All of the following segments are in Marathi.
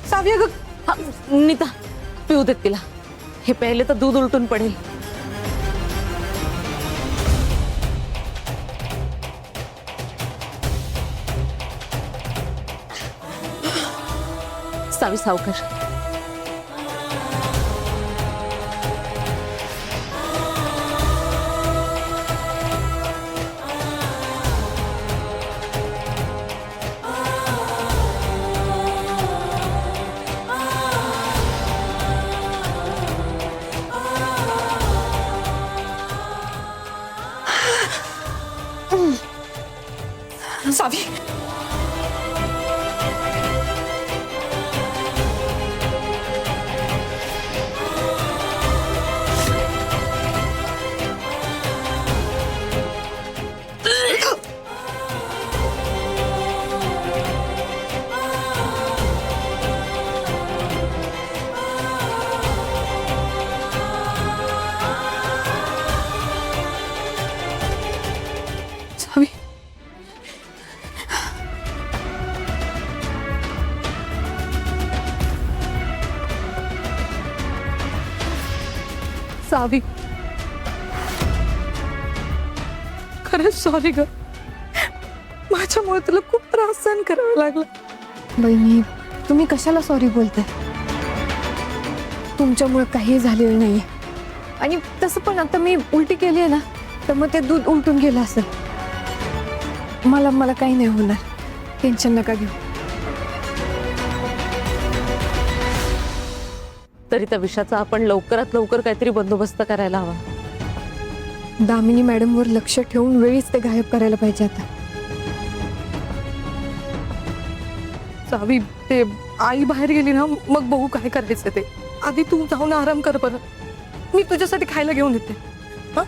सावी अगं हा, नीता पिऊ देत तिला. हे प्यायले तर दूध उलटून पडेल. सावी सावकाश. सावी सावी सावी खरंच सॉरी ग. माझ्यामुळे तुला खूप त्रास सहन करावा लागला. बहिणी तुम्ही कशाला सॉरी बोलताय? तुमच्यामुळे काही झालेलं नाही. आणि तसं पण आता मी उलटी केली आहे ना, तर मग ते दूध उलटून गेलं असेल. मला काही नाही होणार, टेन्शन नका घेऊ. तरी त्या विषयाचा आपण लवकरात लवकर काहीतरी बंदोबस्त करायला हवा. दामिनी मॅडमवर लक्ष ठेवून वेळीच ते गायब करायला पाहिजे आता. सावी ते आई बाहेर गेली ना, मग बघू काय करायचं ते. आधी तू जाऊन आराम कर बरं. मी तुझ्यासाठी खायला घेऊन येते. हा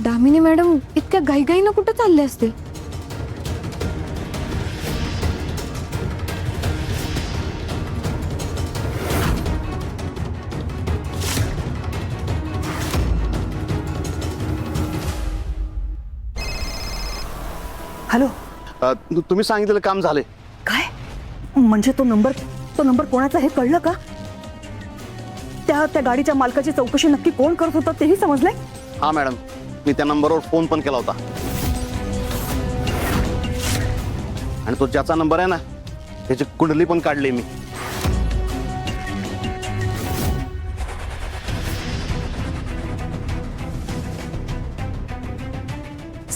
दामिनी मॅडम इतक्या घाईघाईनं कुठं चालले असतील? हॅलो. तुम्ही सांगितलेलं काम झाले. काय म्हणजे तो नंबर कोणाचा हे कळलं का? त्या गाडीच्या मालकाची चौकशी नक्की कोण करत होतं तेही समजलंय? हा मॅडम, मी त्या नंबरवर फोन पण केला होता. आणि तो ज्याचा नंबर आहे ना, त्याची कुंडली पण काढली मी.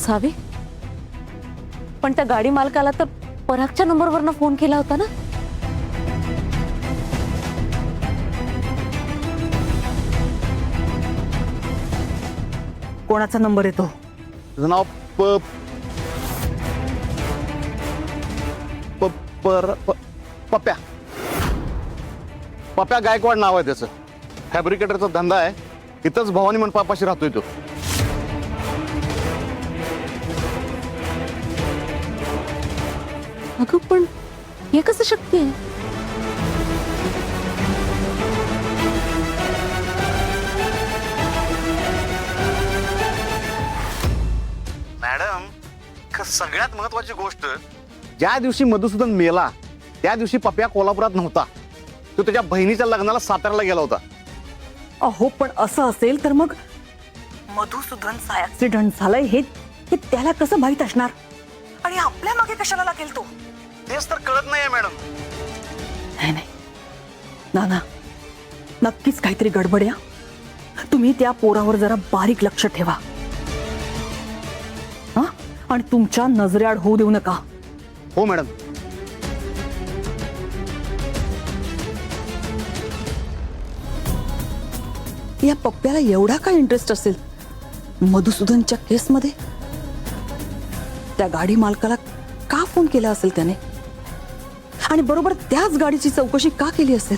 सावी पण त्या गाडी मालकाला तर परागच्या नंबरवरनं फोन केला होता ना. कोणाचा नंबर येतो? त्याचं नाव पप्प्या पप्प्या गायकवाड नाव आहे त्याचं. फॅब्रिकेटरचा धंदा आहे. इथंच भवानी मंडपापाशी राहतोय तो. अगं पण हे कसं शक्य आहे? मॅडम सगळ्यात महत्वाची गोष्ट, ज्या दिवशी मधुसूदन मेला त्या दिवशी पप्प्या कोल्हापुरात नव्हता. तो त्याच्या बहिणीच्या लग्नाला साताऱ्याला गेला होता. अहो पण असं असेल तर मग मधुसूदनचा ऍक्सिडेंट झालाय हे त्याला कसं माहित असणार? आणि आपल्या मागे कशाला लागेल तो? तेच तर कळत नाहीये मॅडम. नाही ना नक्कीच काहीतरी गडबड आहे. तुम्ही त्या पोरावर जरा बारीक लक्ष ठेवा. हा आणि तुमच्या नजरेआड होऊ देऊ नका. हो मॅडम. या पप्प्याला एवढा काय इंटरेस्ट असेल मधुसूदनच्या केसमध्ये? त्या गाडी मालकाला का फोन केला असेल त्याने? आणि बरोबर त्याच गाडीची चौकशी का केली असेल?